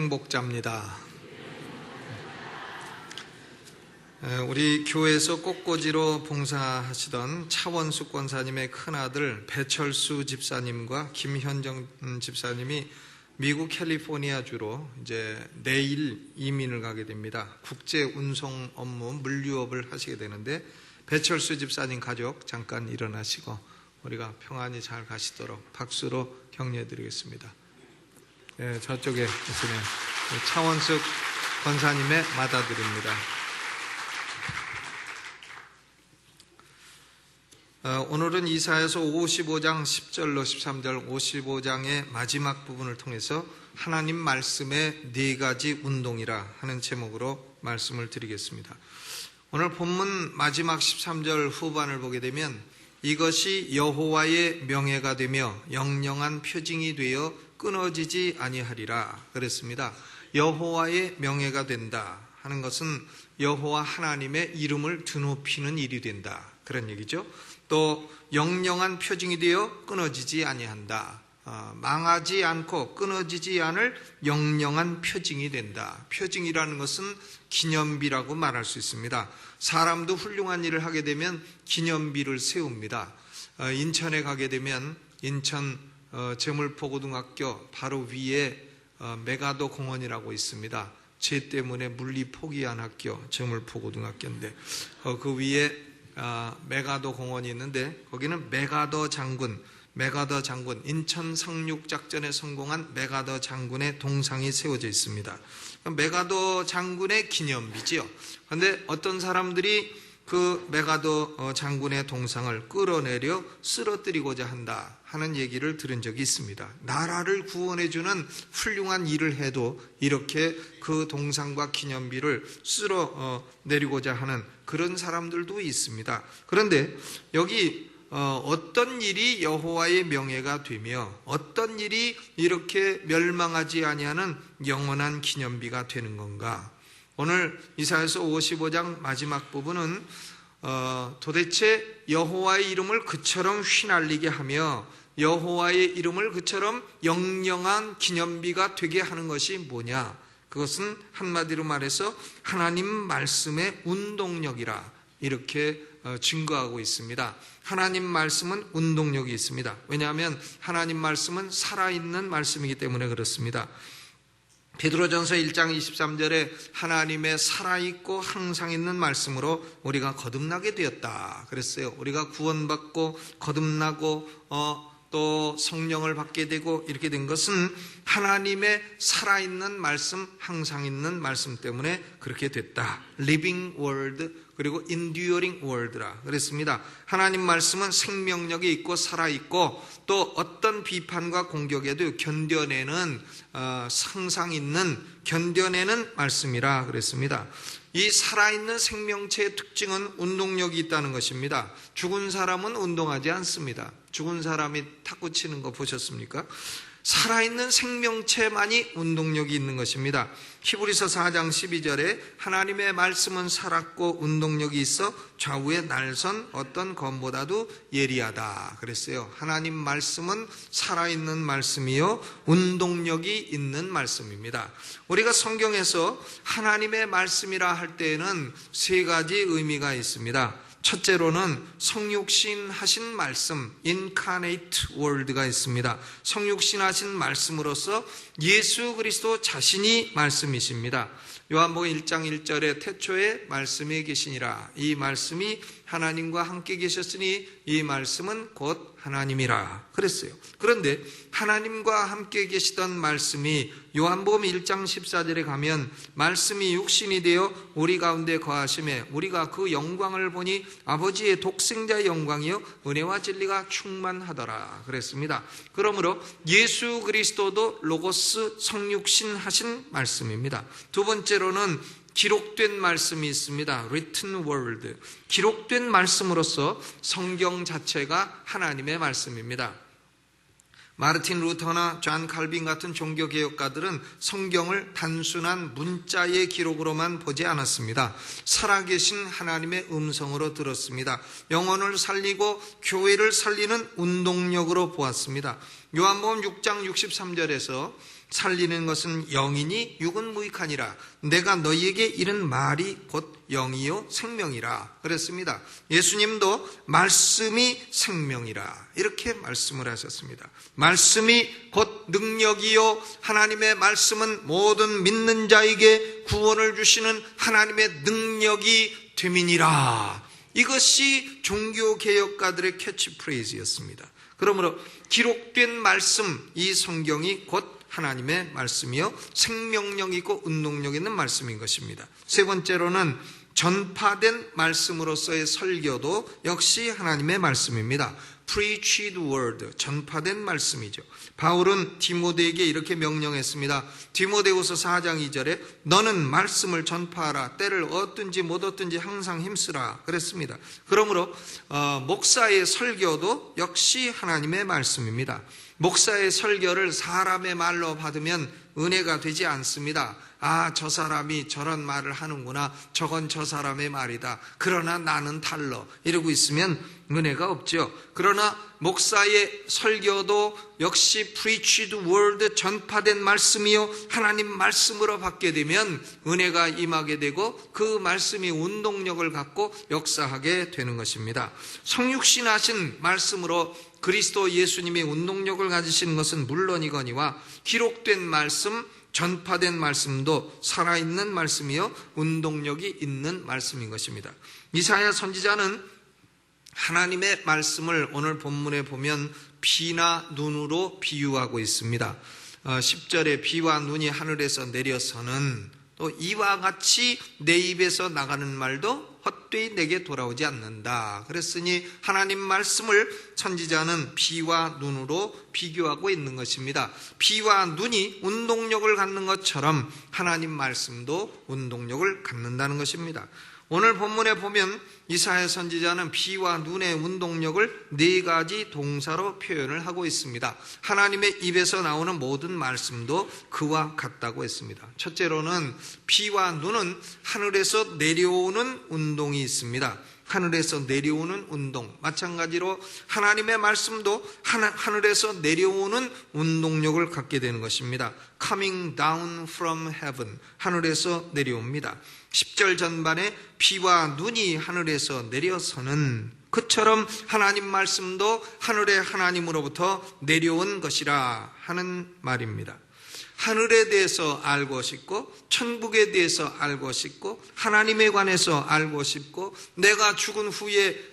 행복자입니다. 우리 교회에서 꽃꽂이로 봉사하시던 차원숙 권사님의 큰아들 배철수 집사님과 김현정 집사님이 미국 캘리포니아주로 이제 내일 이민을 가게 됩니다. 국제 운송 업무, 물류업을 하시게 되는데 배철수 집사님 가족 잠깐 일어나시고 우리가 평안히 잘 가시도록 박수로 격려드리겠습니다. 저쪽에 계시는 차원숙 권사님의 맏아들입니다. 오늘은 이사야서 55장 10절로 13절 55장의 마지막 부분을 통해서 하나님 말씀의 4가지 운동이라 하는 제목으로 말씀을 드리겠습니다. 오늘 본문 마지막 13절 후반을 보게 되면 이것이 여호와의 명예가 되며 영영한 표징이 되어 끊어지지 아니하리라 그랬습니다. 여호와의 명예가 된다 하는 것은 여호와 하나님의 이름을 드높이는 일이 된다 그런 얘기죠. 또 영영한 표징이 되어 끊어지지 아니한다. 망하지 않고 끊어지지 않을 영영한 표징이 된다. 표징이라는 것은 기념비라고 말할 수 있습니다. 사람도 훌륭한 일을 하게 되면 기념비를 세웁니다. 인천에 가게 되면 인천 제물포고등학교 바로 위에 메가도 공원이라고 있습니다. 죄 때문에 물리 포기한 학교 제물포고등학교인데 그 위에 메가도 공원이 있는데 거기는 메가더 장군 인천 상륙작전에 성공한 메가더 장군의 동상이 세워져 있습니다. 메가더 장군의 기념비지요. 그런데 어떤 사람들이 그 메가더 장군의 동상을 끌어내려 쓰러뜨리고자 한다 하는 얘기를 들은 적이 있습니다. 나라를 구원해주는 훌륭한 일을 해도 이렇게 그 동상과 기념비를 쓸어내리고자 하는 그런 사람들도 있습니다. 그런데 여기 어떤 일이 여호와의 명예가 되며 어떤 일이 이렇게 멸망하지 아니하는 영원한 기념비가 되는 건가? 오늘 이사야서 55장 마지막 부분은 도대체 여호와의 이름을 그처럼 휘날리게 하며 여호와의 이름을 그처럼 영영한 기념비가 되게 하는 것이 뭐냐? 그것은 한마디로 말해서 하나님 말씀의 운동력이라 이렇게 증거하고 있습니다. 하나님 말씀은 운동력이 있습니다. 왜냐하면 하나님 말씀은 살아있는 말씀이기 때문에 그렇습니다. 베드로전서 1장 23절에 하나님의 살아있고 항상 있는 말씀으로 우리가 거듭나게 되었다 그랬어요. 우리가 구원받고 거듭나고 또 성령을 받게 되고 이렇게 된 것은 하나님의 살아있는 말씀, 항상 있는 말씀 때문에 그렇게 됐다. Living Word 그리고 Enduring Word라 그랬습니다. 하나님 말씀은 생명력이 있고 살아있고 또 어떤 비판과 공격에도 견뎌내는 항상 있는 견뎌내는 말씀이라 그랬습니다. 이 살아있는 생명체의 특징은 운동력이 있다는 것입니다. 죽은 사람은 운동하지 않습니다. 죽은 사람이 탁구 치는 거 보셨습니까? 살아있는 생명체만이 운동력이 있는 것입니다. 히브리서 4장 12절에 하나님의 말씀은 살았고 운동력이 있어 좌우의 날선 어떤 검보다도 예리하다 그랬어요. 하나님 말씀은 살아있는 말씀이요 운동력이 있는 말씀입니다. 우리가 성경에서 하나님의 말씀이라 할 때에는 3가지 의미가 있습니다. 첫째로는 성육신 하신 말씀, incarnate word가 있습니다. 성육신 하신 말씀으로서 예수 그리스도 자신이 말씀이십니다. 요한복음 1장 1절에 태초에 말씀이 계시니라. 이 말씀이 하나님과 함께 계셨으니 이 말씀은 곧 하나님이라 그랬어요. 그런데 하나님과 함께 계시던 말씀이 요한복음 1장 14절에 가면 말씀이 육신이 되어 우리 가운데 거하심에 우리가 그 영광을 보니 아버지의 독생자의 영광이요 은혜와 진리가 충만하더라 그랬습니다. 그러므로 예수 그리스도도 로고스 성육신 하신 말씀입니다. 두 번째로는 기록된 말씀이 있습니다. written word. 기록된 말씀으로서 성경 자체가 하나님의 말씀입니다. 마르틴 루터나 존 칼빈 같은 종교개혁가들은 성경을 단순한 문자의 기록으로만 보지 않았습니다. 살아계신 하나님의 음성으로 들었습니다. 영혼을 살리고 교회를 살리는 운동력으로 보았습니다. 요한복음 6장 63절에서 살리는 것은 영이니 육은 무익하니라. 내가 너희에게 이른 말이 곧 영이요 생명이라 그랬습니다. 예수님도 말씀이 생명이라 이렇게 말씀을 하셨습니다. 말씀이 곧 능력이요, 하나님의 말씀은 모든 믿는 자에게 구원을 주시는 하나님의 능력이 됨이니라. 이것이 종교개혁가들의 캐치프레이즈였습니다. 그러므로 기록된 말씀, 이 성경이 곧 하나님의 말씀이요 생명력이고 운동력 있는 말씀인 것입니다. 세 번째로는 전파된 말씀으로서의 설교도 역시 하나님의 말씀입니다. Preached word, 전파된 말씀이죠. 바울은 디모데에게 이렇게 명령했습니다. 디모데후서 4장 2절에 너는 말씀을 전파하라. 때를 얻든지 못 얻든지 항상 힘쓰라 그랬습니다. 그러므로 목사의 설교도 역시 하나님의 말씀입니다. 목사의 설교를 사람의 말로 받으면 은혜가 되지 않습니다. 아, 저 사람이 저런 말을 하는구나. 저건 저 사람의 말이다. 그러나 나는 달러. 이러고 있으면 은혜가 없죠. 그러나 목사의 설교도 역시 preached word, 전파된 말씀이요 하나님 말씀으로 받게 되면 은혜가 임하게 되고 그 말씀이 운동력을 갖고 역사하게 되는 것입니다. 성육신하신 말씀으로 그리스도 예수님이 운동력을 가지시는 것은 물론이거니와 기록된 말씀, 전파된 말씀도 살아있는 말씀이요 운동력이 있는 말씀인 것입니다. 이사야 선지자는 하나님의 말씀을 오늘 본문에 보면 비나 눈으로 비유하고 있습니다. 10절에 비와 눈이 하늘에서 내려서는 또 이와 같이 내 입에서 나가는 말도 헛되이 내게 돌아오지 않는다. 그랬으니 하나님 말씀을 선지자는 비와 눈으로 비교하고 있는 것입니다. 비와 눈이 운동력을 갖는 것처럼 하나님 말씀도 운동력을 갖는다는 것입니다. 오늘 본문에 보면 이사야 선지자는 비와 눈의 운동력을 네 가지 동사로 표현을 하고 있습니다. 하나님의 입에서 나오는 모든 말씀도 그와 같다고 했습니다. 첫째로는 비와 눈은 하늘에서 내려오는 운동이 있습니다. 하늘에서 내려오는 운동, 마찬가지로 하나님의 말씀도 하늘에서 내려오는 운동력을 갖게 되는 것입니다. Coming down from heaven, 하늘에서 내려옵니다. 10절 전반에 비와 눈이 하늘에서 내려서는 그처럼 하나님 말씀도 하늘의 하나님으로부터 내려온 것이라 하는 말입니다. 하늘에 대해서 알고 싶고 천국에 대해서 알고 싶고 하나님에 관해서 알고 싶고 내가 죽은 후에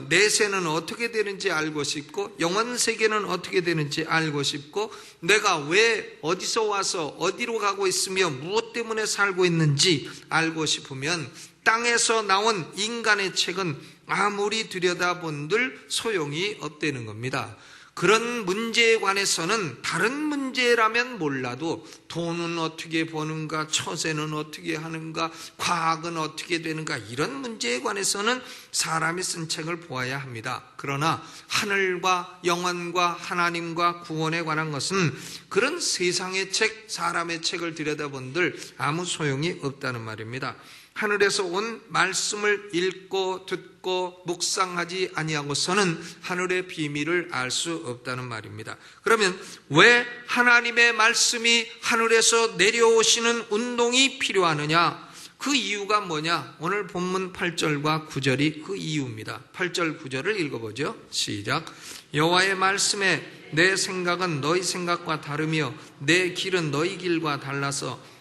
내세는 어떻게 되는지 알고 싶고 영원 세계는 어떻게 되는지 알고 싶고 내가 왜 어디서 와서 어디로 가고 있으며 무엇 때문에 살고 있는지 알고 싶으면 땅에서 나온 인간의 책은 아무리 들여다본들 소용이 없다는 겁니다. 그런 문제에 관해서는 다른 문제라면 몰라도 돈은 어떻게 버는가, 처세는 어떻게 하는가, 과학은 어떻게 되는가 이런 문제에 관해서는 사람이 쓴 책을 보아야 합니다. 그러나 하늘과 영원과 하나님과 구원에 관한 것은 그런 세상의 책, 사람의 책을 들여다본들 아무 소용이 없다는 말입니다. 하늘에서 온 말씀을 읽고 듣고 묵상하지 아니하고서는 하늘의 비밀을 알 수 없다는 말입니다. 그러면 왜 하나님의 말씀이 하늘에서 내려오시는 운동이 필요하느냐? 그 이유가 뭐냐? 오늘 본문 8절과 9절이 그 이유입니다. 8절 9절을 읽어보죠. 시작. 여호와의 말씀에 내 생각은 너희 생각과 다르며 내 길은 너희 길과 달라서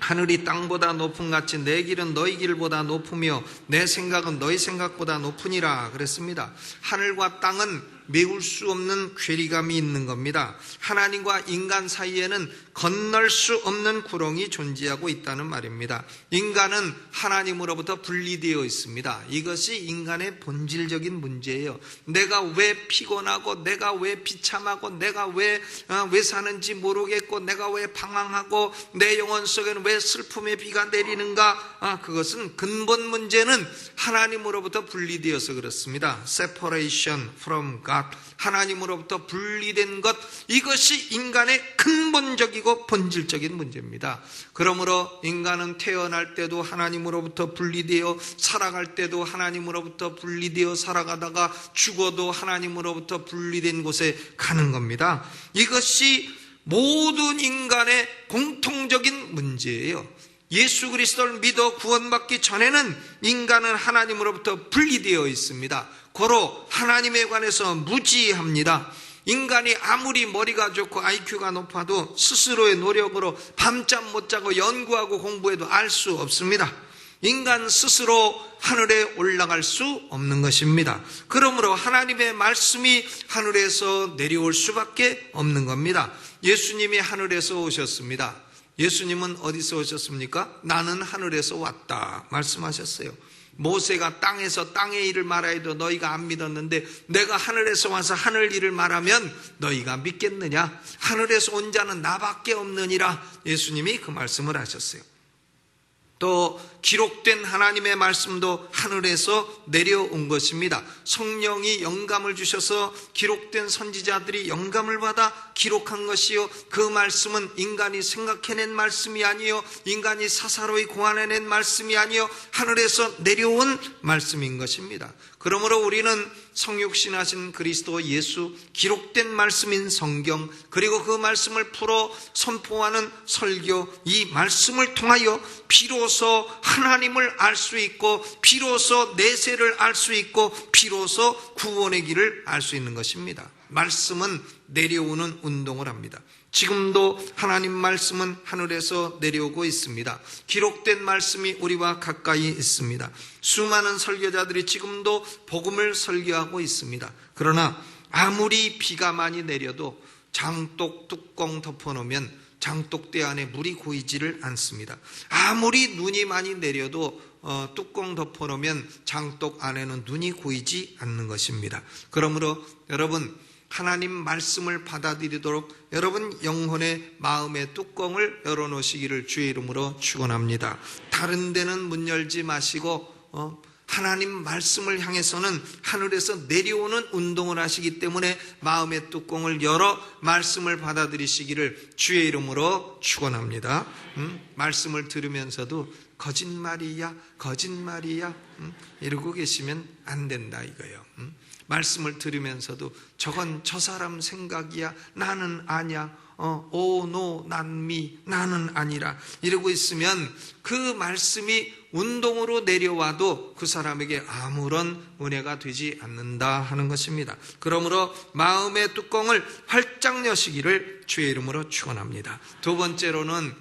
하늘이 땅보다 높음 같이 내 길은 너희 길보다 높으며 내 생각은 너희 생각보다 높으니라 그랬습니다. 하늘과 땅은 메울 수 없는 괴리감이 있는 겁니다. 하나님과 인간 사이에는 건널 수 없는 구렁이 존재하고 있다는 말입니다. 인간은 하나님으로부터 분리되어 있습니다. 이것이 인간의 본질적인 문제예요. 내가 왜 피곤하고 내가 왜 비참하고 내가 왜 사는지 모르겠고 내가 왜 방황하고 내 영혼 속에는 왜 슬픔의 비가 내리는가? 그것은 근본 문제는 하나님으로부터 분리되어서 그렇습니다. Separation from God, 하나님으로부터 분리된 것, 이것이 인간의 근본적이고 본질적인 문제입니다. 그러므로 인간은 태어날 때도 하나님으로부터 분리되어 살아갈 때도 하나님으로부터 분리되어 살아가다가 죽어도 하나님으로부터 분리된 곳에 가는 겁니다. 이것이 모든 인간의 공통적인 문제예요. 예수 그리스도를 믿어 구원받기 전에는 인간은 하나님으로부터 분리되어 있습니다. 고로 하나님에 관해서 무지합니다. 인간이 아무리 머리가 좋고 IQ가 높아도 스스로의 노력으로 밤잠 못 자고 연구하고 공부해도 알 수 없습니다. 인간 스스로 하늘에 올라갈 수 없는 것입니다. 그러므로 하나님의 말씀이 하늘에서 내려올 수밖에 없는 겁니다. 예수님이 하늘에서 오셨습니다. 예수님은 어디서 오셨습니까? 나는 하늘에서 왔다 말씀하셨어요. 모세가 땅에서 땅의 일을 말하여 해도 너희가 안 믿었는데 내가 하늘에서 와서 하늘 일을 말하면 너희가 믿겠느냐? 하늘에서 온 자는 나밖에 없느니라. 예수님이 그 말씀을 하셨어요. 또 기록된 하나님의 말씀도 하늘에서 내려온 것입니다. 성령이 영감을 주셔서 기록된 선지자들이 영감을 받아 기록한 것이요, 그 말씀은 인간이 생각해낸 말씀이 아니요, 인간이 사사로이 고안해낸 말씀이 아니요, 하늘에서 내려온 말씀인 것입니다. 그러므로 우리는 성육신하신 그리스도 예수, 기록된 말씀인 성경, 그리고 그 말씀을 풀어 선포하는 설교, 이 말씀을 통하여 비로소 하나님을 알 수 있고, 비로소 내세를 알 수 있고, 비로소 구원의 길을 알 수 있는 것입니다. 말씀은 내려오는 운동을 합니다. 지금도 하나님 말씀은 하늘에서 내려오고 있습니다. 기록된 말씀이 우리와 가까이 있습니다. 수많은 설교자들이 지금도 복음을 설교하고 있습니다. 그러나 아무리 비가 많이 내려도 장독 뚜껑 덮어놓으면 장독대 안에 물이 고이지를 않습니다. 아무리 눈이 많이 내려도 뚜껑 덮어놓으면 장독 안에는 눈이 고이지 않는 것입니다. 그러므로 여러분, 하나님 말씀을 받아들이도록 여러분 영혼의 마음의 뚜껑을 열어놓으시기를 주의 이름으로 축원합니다. 다른 데는 문 열지 마시고 하나님 말씀을 향해서는 하늘에서 내려오는 운동을 하시기 때문에 마음의 뚜껑을 열어 말씀을 받아들이시기를 주의 이름으로 축원합니다. 말씀을 들으면서도 거짓말이야 거짓말이야 이러고 계시면 안 된다 이거예요. 말씀을 들으면서도 저건 저 사람 생각이야, 나는 아니야, 노, 난미, 나는 아니라 이러고 있으면 그 말씀이 운동으로 내려와도 그 사람에게 아무런 은혜가 되지 않는다 하는 것입니다. 그러므로 마음의 뚜껑을 활짝 여시기를 주의 이름으로 축원합니다. 두 번째로는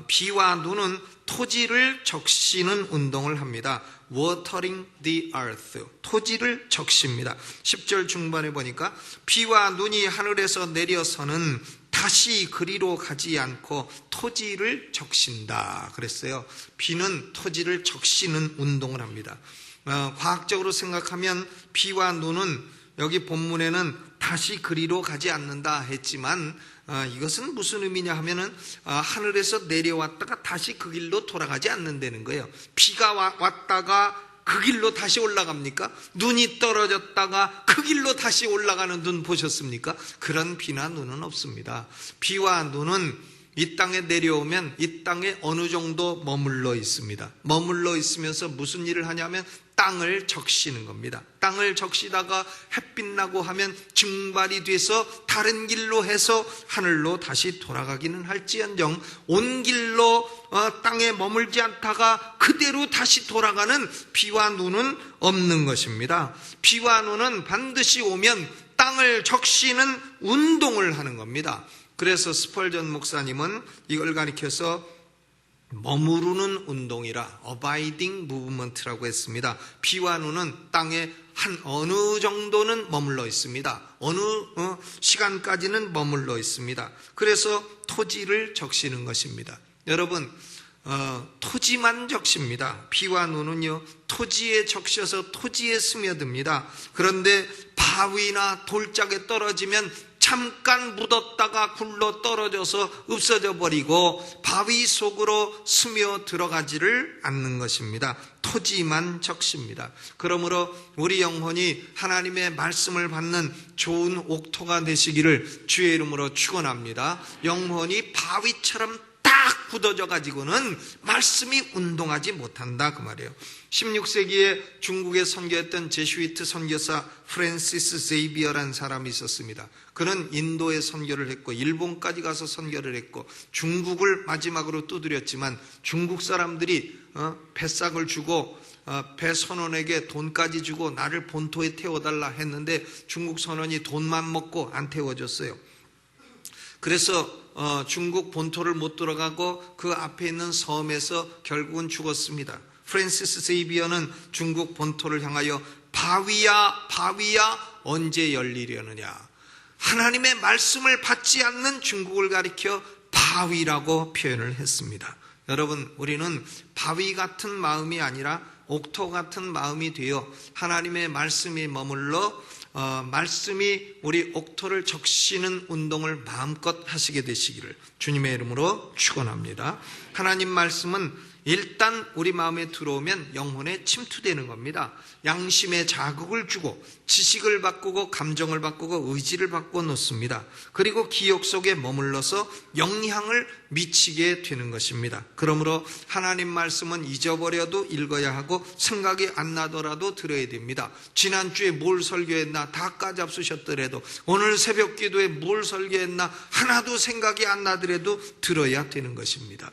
비와 눈은 토지를 적시는 운동을 합니다. Watering the earth, 토지를 적십니다. 10절 중반에 보니까 비와 눈이 하늘에서 내려서는 다시 그리로 가지 않고 토지를 적신다 그랬어요. 비는 토지를 적시는 운동을 합니다. 과학적으로 생각하면 비와 눈은 여기 본문에는 다시 그리로 가지 않는다 했지만 이것은 무슨 의미냐 하면은 하늘에서 내려왔다가 다시 그 길로 돌아가지 않는다는 거예요. 비가 왔다가 그 길로 다시 올라갑니까? 눈이 떨어졌다가 그 길로 다시 올라가는 눈 보셨습니까? 그런 비나 눈은 없습니다. 비와 눈은 이 땅에 내려오면 이 땅에 어느 정도 머물러 있습니다. 머물러 있으면서 무슨 일을 하냐면 땅을 적시는 겁니다. 땅을 적시다가 햇빛 나고 하면 증발이 돼서 다른 길로 해서 하늘로 다시 돌아가기는 할지언정 온 길로 땅에 머물지 않다가 그대로 다시 돌아가는 비와 눈은 없는 것입니다. 비와 눈은 반드시 오면 땅을 적시는 운동을 하는 겁니다. 그래서 스펄전 목사님은 이걸 가리켜서 머무르는 운동이라 abiding movement라고 했습니다. 비와 눈은 땅에 한 어느 정도는 머물러 있습니다. 어느 시간까지는 머물러 있습니다. 그래서 토지를 적시는 것입니다. 여러분, 토지만 적십니다. 비와 눈은요, 토지에 적셔서 토지에 스며듭니다. 그런데 바위나 돌짝에 떨어지면 잠깐 묻었다가 굴러 떨어져서 없어져 버리고 바위 속으로 스며 들어가지를 않는 것입니다. 토지만 적십니다. 그러므로 우리 영혼이 하나님의 말씀을 받는 좋은 옥토가 되시기를 주의 이름으로 축원합니다. 영혼이 바위처럼 딱 굳어져 가지고는 말씀이 운동하지 못한다 그 말이에요. 16세기에 중국에 선교했던 제슈이트 선교사 프랜시스 제이비어라는 사람이 있었습니다. 그는 인도에 선교를 했고 일본까지 가서 선교를 했고 중국을 마지막으로 두드렸지만 중국 사람들이 뱃삭을 주고 배선원에게 돈까지 주고 나를 본토에 태워달라 했는데 중국 선원이 돈만 먹고 안 태워줬어요. 그래서 중국 본토를 못 들어가고 그 앞에 있는 섬에서 결국은 죽었습니다. 프랜시스 제이비어는 중국 본토를 향하여 바위야 바위야 언제 열리려느냐, 하나님의 말씀을 받지 않는 중국을 가리켜 바위라고 표현을 했습니다. 여러분, 우리는 바위 같은 마음이 아니라 옥토 같은 마음이 되어 하나님의 말씀이 머물러 말씀이 우리 옥토를 적시는 운동을 마음껏 하시게 되시기를 주님의 이름으로 축원합니다. 하나님 말씀은 일단 우리 마음에 들어오면 영혼에 침투되는 겁니다. 양심에 자극을 주고 지식을 바꾸고 감정을 바꾸고 의지를 바꾸어 놓습니다. 그리고 기억 속에 머물러서 영향을 미치게 되는 것입니다. 그러므로 하나님 말씀은 잊어버려도 읽어야 하고 생각이 안 나더라도 들어야 됩니다. 지난주에 뭘 설교했나 다 까잡수셨더라도 오늘 새벽 기도에 뭘 설교했나 하나도 생각이 안 나더라도 들어야 되는 것입니다.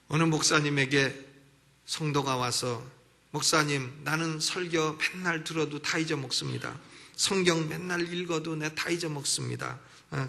어느 목사님에게 성도가 와서 목사님, 나는 설교 맨날 들어도 다 잊어먹습니다. 성경 맨날 읽어도 내가 다 잊어먹습니다.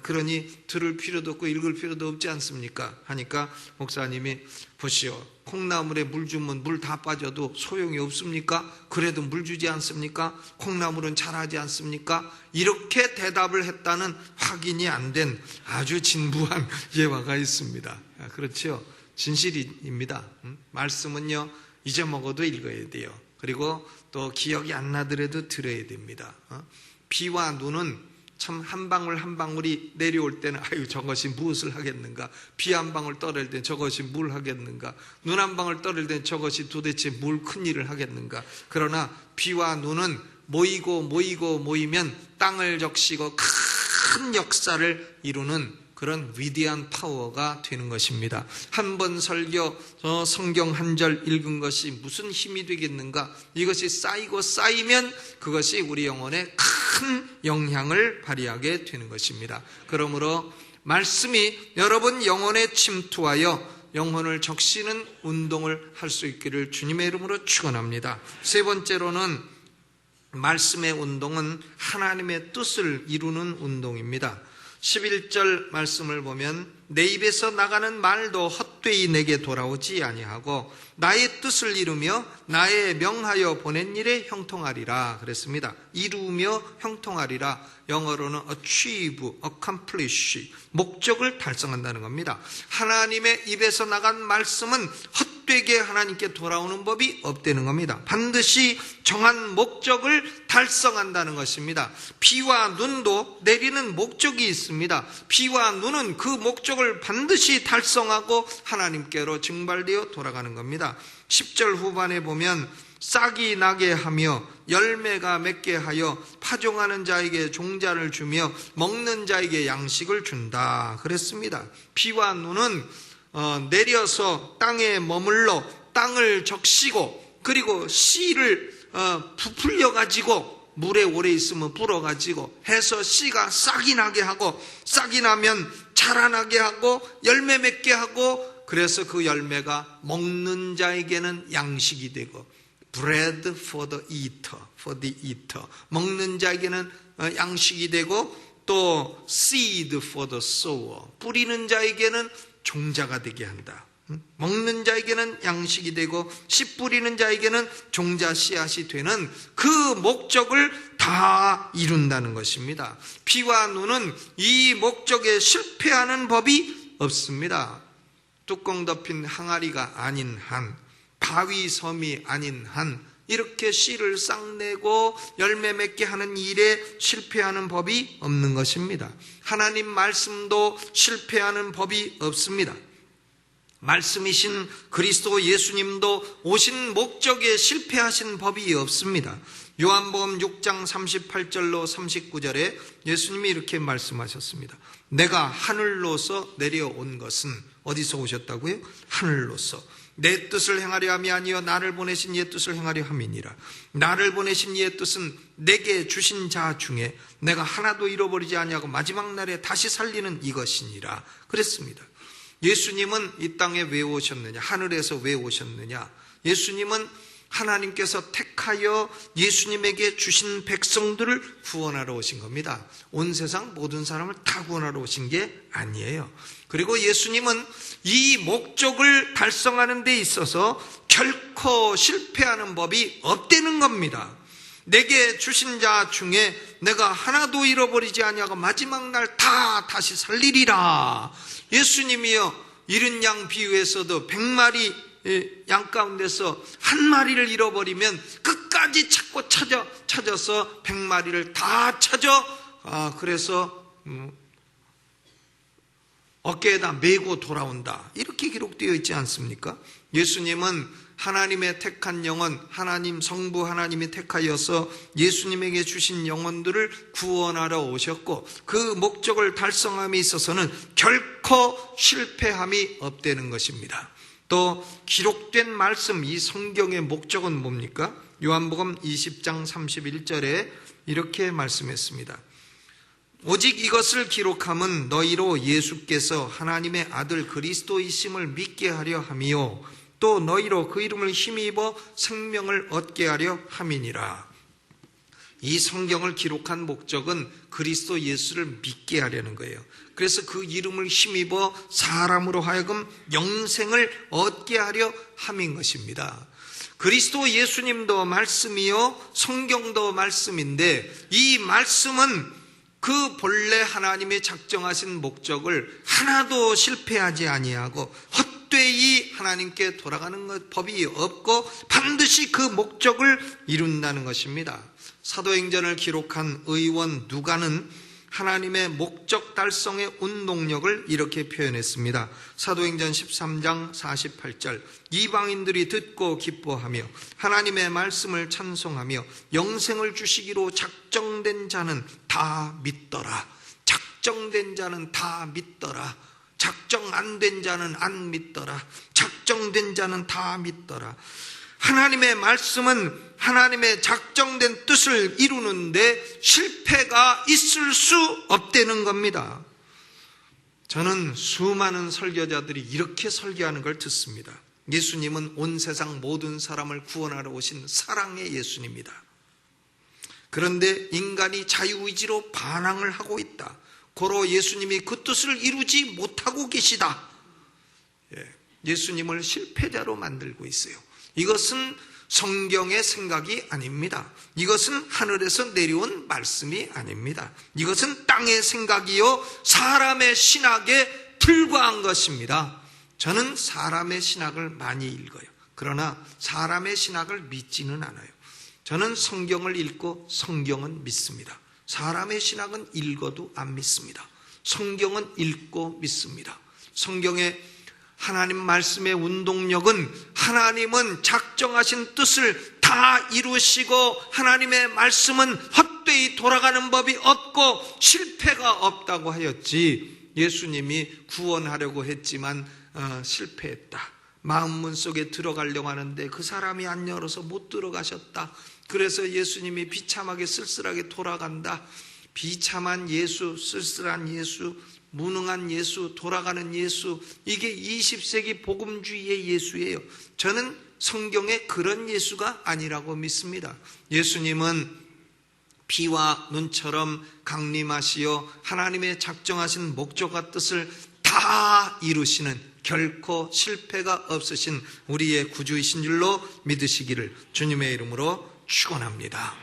그러니 들을 필요도 없고 읽을 필요도 없지 않습니까? 하니까 목사님이 보시오, 콩나물에 물 주면 물 다 빠져도 소용이 없습니까? 그래도 물 주지 않습니까? 콩나물은 자라지 않습니까? 이렇게 대답을 했다는 확인이 안 된 아주 진부한 예화가 있습니다. 그렇죠? 진실입니다. 말씀은요, 잊어먹어도 읽어야 돼요. 그리고 또 기억이 안 나더라도 들어야 됩니다. 비와 눈은 참 한 방울 한 방울이 내려올 때는 아유 저것이 무엇을 하겠는가, 비 한 방울 떨어질 때 저것이 뭘 하겠는가, 눈 한 방울 떨어질 때 저것이 도대체 뭘 큰일을 하겠는가. 그러나 비와 눈은 모이면 땅을 적시고 큰 역사를 이루는 그런 위대한 파워가 되는 것입니다. 한 번 설교, 성경 한 절 읽은 것이 무슨 힘이 되겠는가? 이것이 쌓이고 쌓이면 그것이 우리 영혼에 큰 영향을 발휘하게 되는 것입니다. 그러므로 말씀이 여러분 영혼에 침투하여 영혼을 적시는 운동을 할 수 있기를 주님의 이름으로 축원합니다. 세 번째로는 말씀의 운동은 하나님의 뜻을 이루는 운동입니다. 11절 말씀을 보면 내 입에서 나가는 말도 헛되이 내게 돌아오지 아니하고 나의 뜻을 이루며 나의 명하여 보낸 일에 형통하리라 그랬습니다. 이루며 형통하리라, 영어로는 achieve, accomplish, 목적을 달성한다는 겁니다. 하나님의 입에서 나간 말씀은 헛되게 하나님께 돌아오는 법이 없다는 겁니다. 반드시 정한 목적을 달성한다는 것입니다. 비와 눈도 내리는 목적이 있습니다. 비와 눈은 그 목적을 반드시 달성하고 하나님께로 증발되어 돌아가는 겁니다. 10절 후반에 보면 싹이 나게 하며 열매가 맺게 하여 파종하는 자에게 종자를 주며 먹는 자에게 양식을 준다 그랬습니다. 비와 눈은 내려서 땅에 머물러 땅을 적시고 그리고 씨를 부풀려 가지고 물에 오래 있으면 불어가지고 해서 씨가 싹이 나게 하고 싹이 나면 자라나게 하고 열매 맺게 하고, 그래서 그 열매가 먹는 자에게는 양식이 되고 bread for the eater, 먹는 자에게는 양식이 되고 또 seed for the sower, 뿌리는 자에게는 종자가 되게 한다. 먹는 자에게는 양식이 되고 씨 뿌리는 자에게는 종자 씨앗이 되는 그 목적을 다 이룬다는 것입니다. 비와 눈은 이 목적에 실패하는 법이 없습니다. 뚜껑 덮인 항아리가 아닌 한, 바위 섬이 아닌 한, 이렇게 씨를 싹 내고 열매 맺게 하는 일에 실패하는 법이 없는 것입니다. 하나님 말씀도 실패하는 법이 없습니다. 말씀이신 그리스도 예수님도 오신 목적에 실패하신 법이 없습니다. 요한복음 6장 38절로 39절에 예수님이 이렇게 말씀하셨습니다. 내가 하늘로서 내려온 것은 어디서 오셨다고요? 하늘로서 내 뜻을 행하려 함이 아니요 나를 보내신 이의 뜻을 행하려 함이니라. 나를 보내신 이의 뜻은 내게 주신 자 중에 내가 하나도 잃어버리지 아니하고 마지막 날에 다시 살리는 이것이니라 그랬습니다. 예수님은 이 땅에 왜 오셨느냐? 하늘에서 왜 오셨느냐? 예수님은 하나님께서 택하여 예수님에게 주신 백성들을 구원하러 오신 겁니다. 온 세상 모든 사람을 다 구원하러 오신 게 아니에요. 그리고 예수님은 이 목적을 달성하는 데 있어서 결코 실패하는 법이 없다는 겁니다. 내게 주신 자 중에 내가 하나도 잃어버리지 아니하고 마지막 날 다 다시 살리리라. 예수님이요, 잃은 양 비유에서도 100마리 양 가운데서 한 마리를 잃어버리면 끝까지 찾고 찾아서 100마리를 다 찾아 그래서 어깨에다 메고 돌아온다, 이렇게 기록되어 있지 않습니까? 예수님은 하나님의 택한 영혼, 하나님 성부 하나님이 택하여서 예수님에게 주신 영혼들을 구원하러 오셨고 그 목적을 달성함에 있어서는 결코 실패함이 없다는 것입니다. 또 기록된 말씀, 이 성경의 목적은 뭡니까? 요한복음 20장 31절에 이렇게 말씀했습니다. 오직 이것을 기록함은 너희로 예수께서 하나님의 아들 그리스도이심을 믿게 하려 함이요 또 너희로 그 이름을 힘입어 생명을 얻게 하려 함이니라. 이 성경을 기록한 목적은 그리스도 예수를 믿게 하려는 거예요. 그래서 그 이름을 힘입어 사람으로 하여금 영생을 얻게 하려 함인 것입니다. 그리스도 예수님도 말씀이요 성경도 말씀인데 이 말씀은 그 본래 하나님이 작정하신 목적을 하나도 실패하지 아니하고 헛되이 하나님께 돌아가는 법이 없고 반드시 그 목적을 이룬다는 것입니다. 사도행전을 기록한 의원 누가는 하나님의 목적 달성의 운동력을 이렇게 표현했습니다. 사도행전 13장 48절 이방인들이 듣고 기뻐하며 하나님의 말씀을 찬송하며 영생을 주시기로 작정된 자는 다 믿더라. 작정된 자는 다 믿더라. 작정 안 된 자는 안 믿더라. 작정된 자는 다 믿더라. 하나님의 말씀은 하나님의 작정된 뜻을 이루는데 실패가 있을 수 없다는 겁니다. 저는 수많은 설교자들이 이렇게 설교하는 걸 듣습니다. 예수님은 온 세상 모든 사람을 구원하러 오신 사랑의 예수님이다. 그런데 인간이 자유의지로 반항을 하고 있다. 고로 예수님이 그 뜻을 이루지 못하고 계시다. 예수님을 실패자로 만들고 있어요. 이것은 성경의 생각이 아닙니다. 이것은 하늘에서 내려온 말씀이 아닙니다. 이것은 땅의 생각이요 사람의 신학에 불과한 것입니다. 저는 사람의 신학을 많이 읽어요. 그러나 사람의 신학을 믿지는 않아요. 저는 성경을 읽고 성경은 믿습니다. 사람의 신학은 읽어도 안 믿습니다. 성경은 읽고 믿습니다. 성경의 하나님 말씀의 운동력은 하나님은 작정하신 뜻을 다 이루시고 하나님의 말씀은 헛되이 돌아가는 법이 없고 실패가 없다고 하였지, 예수님이 구원하려고 했지만 실패했다. 마음문 속에 들어가려고 하는데 그 사람이 안 열어서 못 들어가셨다. 그래서 예수님이 비참하게 쓸쓸하게 돌아간다. 비참한 예수, 쓸쓸한 예수, 무능한 예수, 돌아가는 예수, 이게 20세기 복음주의의 예수예요. 저는 성경에 그런 예수가 아니라고 믿습니다. 예수님은 피와 눈처럼 강림하시어 하나님의 작정하신 목적과 뜻을 다 이루시는 결코 실패가 없으신 우리의 구주이신 줄로 믿으시기를 주님의 이름으로 축원합니다.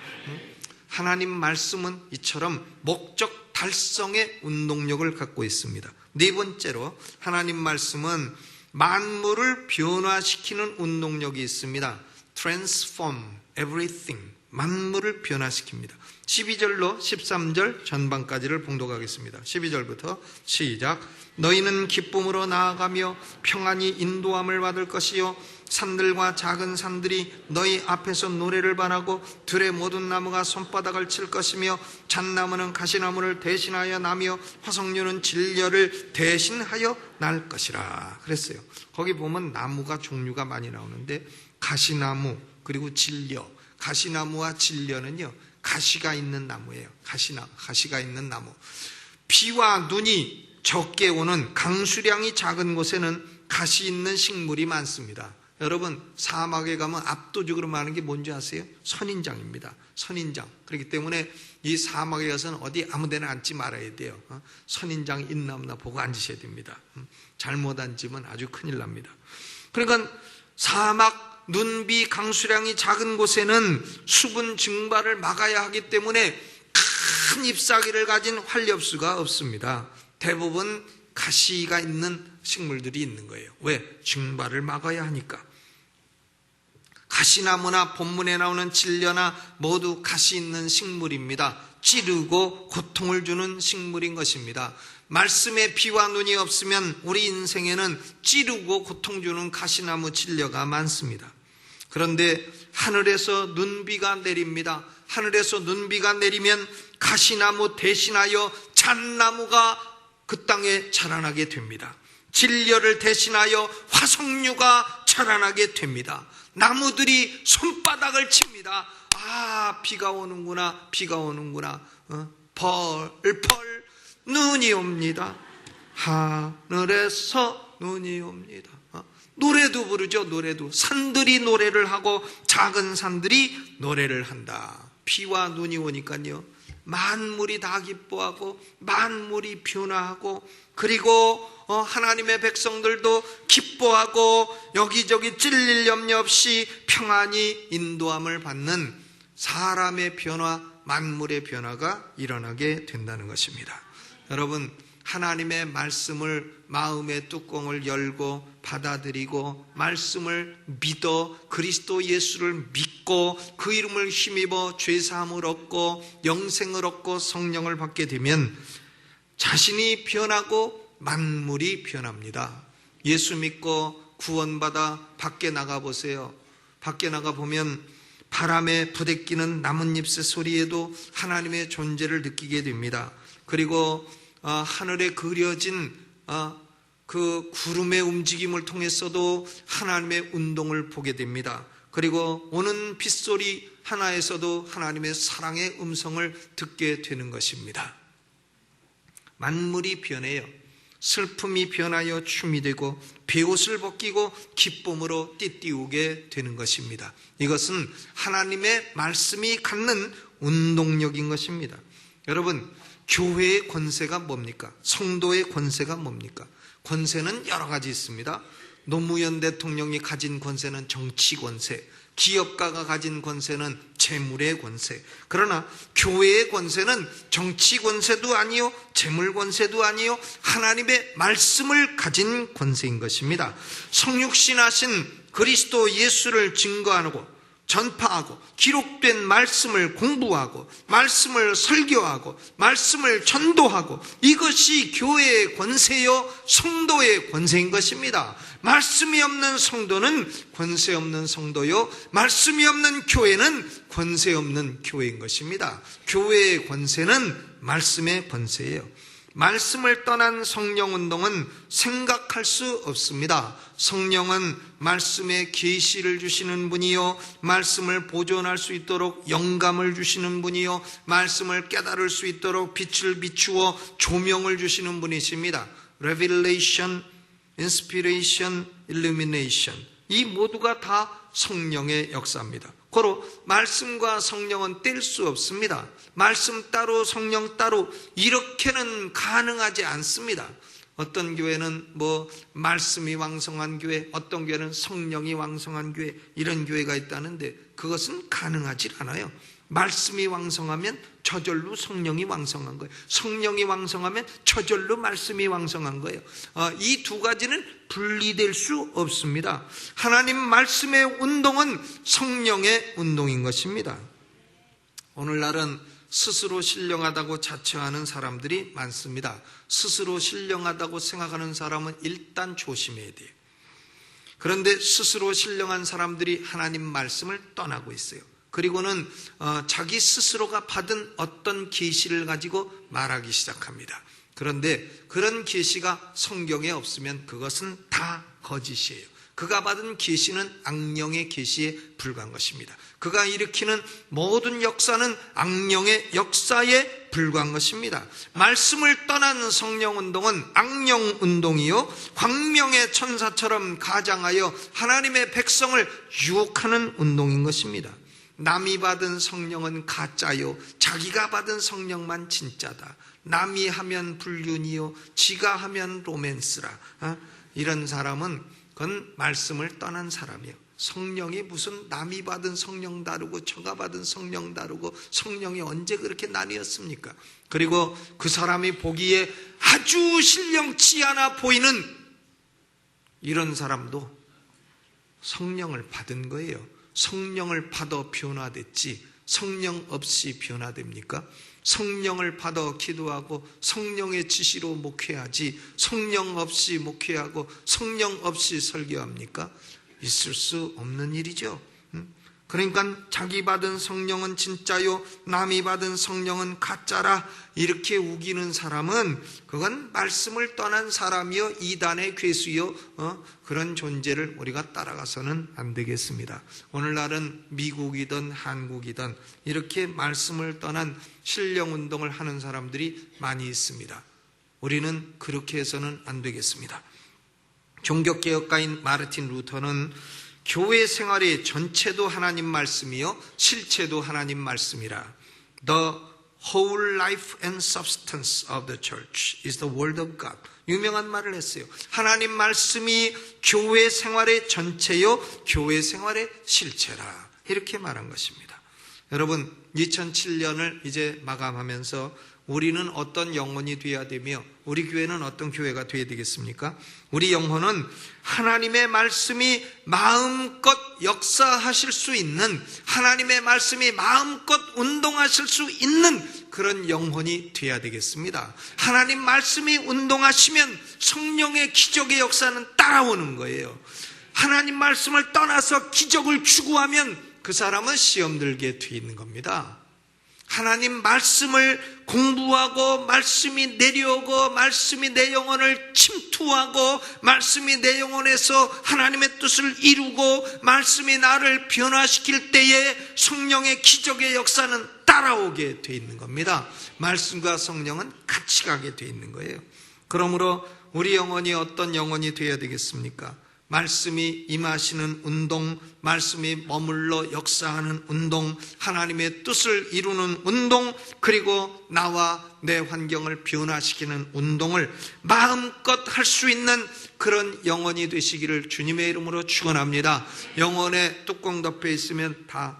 하나님 말씀은 이처럼 목적 달성의 운동력을 갖고 있습니다. 네 번째로 하나님 말씀은 만물을 변화시키는 운동력이 있습니다. Transform everything. 만물을 변화시킵니다. 12절로 13절 전반까지를 봉독하겠습니다. 12절부터 시작. 너희는 기쁨으로 나아가며 평안히 인도함을 받을 것이요 산들과 작은 산들이 너희 앞에서 노래를 반하고 들의 모든 나무가 손바닥을 칠 것이며 잣나무는 가시나무를 대신하여 나며 화석류는 진려를 대신하여 날 것이라 그랬어요. 거기 보면 나무가 종류가 많이 나오는데 가시나무 그리고 진려, 가시나무와 진려는요 가시가 있는 나무예요. 가시가 있는 나무. 비와 눈이 적게 오는 강수량이 작은 곳에는 가시 있는 식물이 많습니다. 여러분 사막에 가면 압도적으로 많은 게 뭔지 아세요? 선인장입니다. 선인장. 그렇기 때문에 이 사막에 가서는 어디 아무 데나 앉지 말아야 돼요. 선인장 있나 없나 보고 앉으셔야 됩니다. 잘못 앉으면 아주 큰일 납니다. 그러니까 사막 눈비 강수량이 작은 곳에는 수분 증발을 막아야 하기 때문에 큰 잎사귀를 가진 활엽수가 없습니다. 대부분 가시가 있는 식물들이 있는 거예요. 왜? 증발을 막아야 하니까. 가시나무나 본문에 나오는 진려나 모두 가시 있는 식물입니다. 찌르고 고통을 주는 식물인 것입니다. 말씀에 비와 눈이 없으면 우리 인생에는 찌르고 고통 주는 가시나무 진려가 많습니다. 그런데 하늘에서 눈비가 내립니다. 하늘에서 눈비가 내리면 가시나무 대신하여 잣나무가 그 땅에 자라나게 됩니다. 진려를 대신하여 화석류가 자라나게 됩니다. 나무들이 손바닥을 칩니다. 아, 비가 오는구나, 비가 오는구나. 펄펄 눈이 옵니다. 하늘에서 눈이 옵니다. 노래도 부르죠. 노래도. 산들이 노래를 하고 작은 산들이 노래를 한다. 비와 눈이 오니까요 만물이 다 기뻐하고 만물이 변화하고 그리고 하나님의 백성들도 기뻐하고 여기저기 찔릴 염려 없이 평안히 인도함을 받는 사람의 변화, 만물의 변화가 일어나게 된다는 것입니다. 여러분 하나님의 말씀을 마음의 뚜껑을 열고 받아들이고 말씀을 믿어 그리스도 예수를 믿고 그 이름을 힘입어 죄사함을 얻고 영생을 얻고 성령을 받게 되면 자신이 변하고 만물이 변합니다. 예수 믿고 구원받아 밖에 나가보세요. 밖에 나가보면 바람에 부대끼는 나뭇잎의 소리에도 하나님의 존재를 느끼게 됩니다. 그리고 하늘에 그려진 그 구름의 움직임을 통해서도 하나님의 운동을 보게 됩니다. 그리고 오는 빗소리 하나에서도 하나님의 사랑의 음성을 듣게 되는 것입니다. 만물이 변해요. 슬픔이 변하여 춤이 되고 베옷을 벗기고 기쁨으로 띠띠우게 되는 것입니다. 이것은 하나님의 말씀이 갖는 운동력인 것입니다. 여러분 교회의 권세가 뭡니까? 성도의 권세가 뭡니까? 권세는 여러 가지 있습니다. 노무현 대통령이 가진 권세는 정치 권세, 기업가가 가진 권세는 재물의 권세. 그러나 교회의 권세는 정치 권세도 아니요 재물 권세도 아니요 하나님의 말씀을 가진 권세인 것입니다. 성육신하신 그리스도 예수를 증거하고 전파하고 기록된 말씀을 공부하고 말씀을 설교하고 말씀을 전도하고 이것이 교회의 권세요 성도의 권세인 것입니다. 말씀이 없는 성도는 권세 없는 성도요 말씀이 없는 교회는 권세 없는 교회인 것입니다. 교회의 권세는 말씀의 권세예요. 말씀을 떠난 성령운동은 생각할 수 없습니다. 성령은 말씀의 계시를 주시는 분이요 말씀을 보존할 수 있도록 영감을 주시는 분이요 말씀을 깨달을 수 있도록 빛을 비추어 조명을 주시는 분이십니다. Revelation, Inspiration, Illumination 이 모두가 다 성령의 역사입니다. 고로 말씀과 성령은 뗄 수 없습니다. 말씀 따로 성령 따로 이렇게는 가능하지 않습니다. 어떤 교회는 말씀이 왕성한 교회, 어떤 교회는 성령이 왕성한 교회 이런 교회가 있다는데 그것은 가능하지 않아요. 말씀이 왕성하면 저절로 성령이 왕성한 거예요. 성령이 왕성하면 저절로 말씀이 왕성한 거예요. 이 두 가지는 분리될 수 없습니다. 하나님 말씀의 운동은 성령의 운동인 것입니다. 오늘날은 스스로 신령하다고 자처하는 사람들이 많습니다. 스스로 신령하다고 생각하는 사람은 일단 조심해야 돼요. 그런데 스스로 신령한 사람들이 하나님 말씀을 떠나고 있어요. 그리고는 자기 스스로가 받은 어떤 계시를 가지고 말하기 시작합니다. 그런데 그런 계시가 성경에 없으면 그것은 다 거짓이에요. 그가 받은 계시는 악령의 계시에 불과한 것입니다. 그가 일으키는 모든 역사는 악령의 역사에 불과한 것입니다. 말씀을 떠난 성령운동은 악령운동이요, 광명의 천사처럼 가장하여 하나님의 백성을 유혹하는 운동인 것입니다. 남이 받은 성령은 가짜요, 자기가 받은 성령만 진짜다. 남이 하면 불륜이요, 지가 하면 로맨스라. 이런 사람은 그건 말씀을 떠난 사람이에요. 성령이 무슨 남이 받은 성령 다르고 저가 받은 성령 다르고 성령이 언제 그렇게 나뉘었습니까? 그리고 그 사람이 보기에 아주 신령치 않아 보이는 이런 사람도 성령을 받은 거예요. 성령을 받아 변화됐지 성령 없이 변화됩니까? 성령을 받아 기도하고 성령의 지시로 목회하지 성령 없이 목회하고 성령 없이 설교합니까? 있을 수 없는 일이죠. 그러니까 자기 받은 성령은 진짜요, 남이 받은 성령은 가짜라 이렇게 우기는 사람은 그건 말씀을 떠난 사람이요, 이단의 괴수요, 그런 존재를 우리가 따라가서는 안 되겠습니다. 오늘날은 미국이든 한국이든 이렇게 말씀을 떠난 신령운동을 하는 사람들이 많이 있습니다. 우리는 그렇게 해서는 안 되겠습니다. 종교개혁가인 마르틴 루터는 교회 생활의 전체도 하나님 말씀이요, 실체도 하나님 말씀이라. The whole life and substance of the church is the word of God. 유명한 말을 했어요. 하나님 말씀이 교회 생활의 전체요, 교회 생활의 실체라. 이렇게 말한 것입니다. 여러분, 2007년을 이제 마감하면서 우리는 어떤 영혼이 되어야 되며 우리 교회는 어떤 교회가 되어야 되겠습니까? 우리 영혼은 하나님의 말씀이 마음껏 역사하실 수 있는, 하나님의 말씀이 마음껏 운동하실 수 있는 그런 영혼이 되어야 되겠습니다. 하나님 말씀이 운동하시면 성령의 기적의 역사는 따라오는 거예요. 하나님 말씀을 떠나서 기적을 추구하면 그 사람은 시험 들게 돼 있는 겁니다. 하나님 말씀을 공부하고 말씀이 내려오고 말씀이 내 영혼을 침투하고 말씀이 내 영혼에서 하나님의 뜻을 이루고 말씀이 나를 변화시킬 때에 성령의 기적의 역사는 따라오게 돼 있는 겁니다. 말씀과 성령은 같이 가게 돼 있는 거예요. 그러므로 우리 영혼이 어떤 영혼이 되어야 되겠습니까? 말씀이 임하시는 운동, 말씀이 머물러 역사하는 운동, 하나님의 뜻을 이루는 운동, 그리고 나와 내 환경을 변화시키는 운동을 마음껏 할 수 있는 그런 영혼이 되시기를 주님의 이름으로 축원합니다. 영혼에 뚜껑 덮여 있으면 다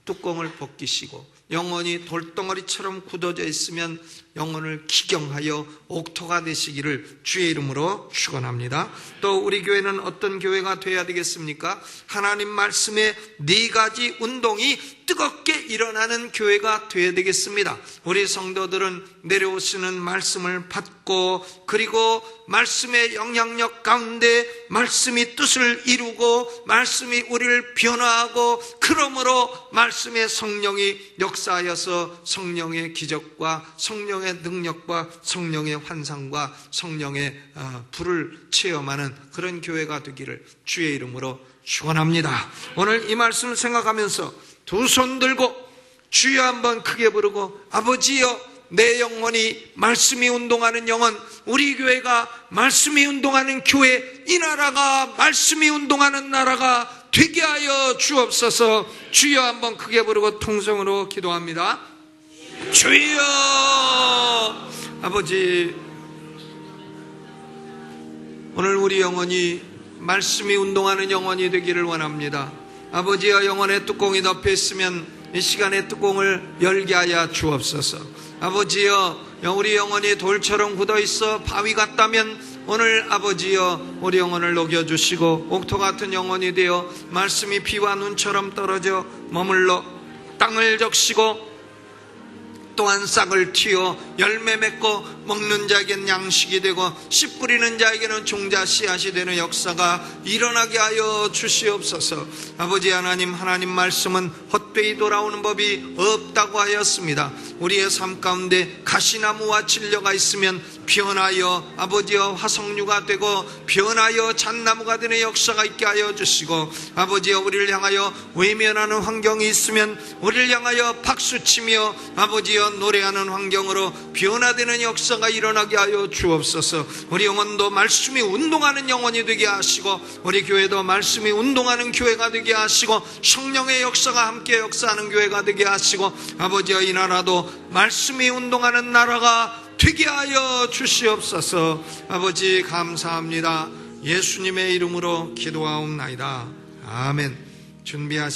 뚜껑을 벗기시고, 영혼이 돌덩어리처럼 굳어져 있으면 영혼을 기경하여 옥토가 되시기를 주의 이름으로 축원합니다. 또 우리 교회는 어떤 교회가 되어야 되겠습니까? 하나님 말씀의 4가지 운동이 뜨겁게 일어나는 교회가 되어야 되겠습니다. 우리 성도들은 내려오시는 말씀을 받고, 그리고 말씀의 영향력 가운데 말씀이 뜻을 이루고 말씀이 우리를 변화하고, 그러므로 말씀의 성령이 역사하여서 성령의 기적과 성령의 능력과 성령의 환상과 성령의 불을 체험하는 그런 교회가 되기를 주의 이름으로 축원합니다. 오늘 이 말씀을 생각하면서 두 손 들고 주여 한번 크게 부르고, 아버지여, 내 영혼이 말씀이 운동하는 영혼, 우리 교회가 말씀이 운동하는 교회, 이 나라가 말씀이 운동하는 나라가 되게 하여 주옵소서. 주여 한번 크게 부르고 통성으로 기도합니다. 주여. 아버지, 오늘 우리 영혼이 말씀이 운동하는 영혼이 되기를 원합니다. 아버지여, 영혼의 뚜껑이 덮여 있으면 이 시간에 뚜껑을 열게 하여 주옵소서. 아버지여, 우리 영혼이 돌처럼 굳어 있어 바위 같다면 오늘 아버지여, 우리 영혼을 녹여주시고 옥토 같은 영혼이 되어 말씀이 비와 눈처럼 떨어져 머물러 땅을 적시고 또한 싹을 틔어 열매 맺고 먹는 자에게는 양식이 되고 씨 뿌리는 자에게는 종자 씨앗이 되는 역사가 일어나게 하여 주시옵소서. 아버지 하나님, 하나님 말씀은 헛되이 돌아오는 법이 없다고 하였습니다. 우리의 삶 가운데 가시나무와 진려가 있으면 변하여 아버지여 화석류가 되고 변하여 잣나무가 되는 역사가 있게 하여 주시고, 아버지여 우리를 향하여 외면하는 환경이 있으면 우리를 향하여 박수치며 아버지여 노래하는 환경으로 변화되는 역사가 일어나게 하여 주옵소서. 우리 영혼도 말씀이 운동하는 영혼이 되게 하시고, 우리 교회도 말씀이 운동하는 교회가 되게 하시고, 성령의 역사가 함께 역사하는 교회가 되게 하시고, 아버지여 이 나라도 말씀이 운동하는 나라가 되게 하여 주시옵소서. 아버지 감사합니다. 예수님의 이름으로 기도하옵나이다. 아멘. 준비하시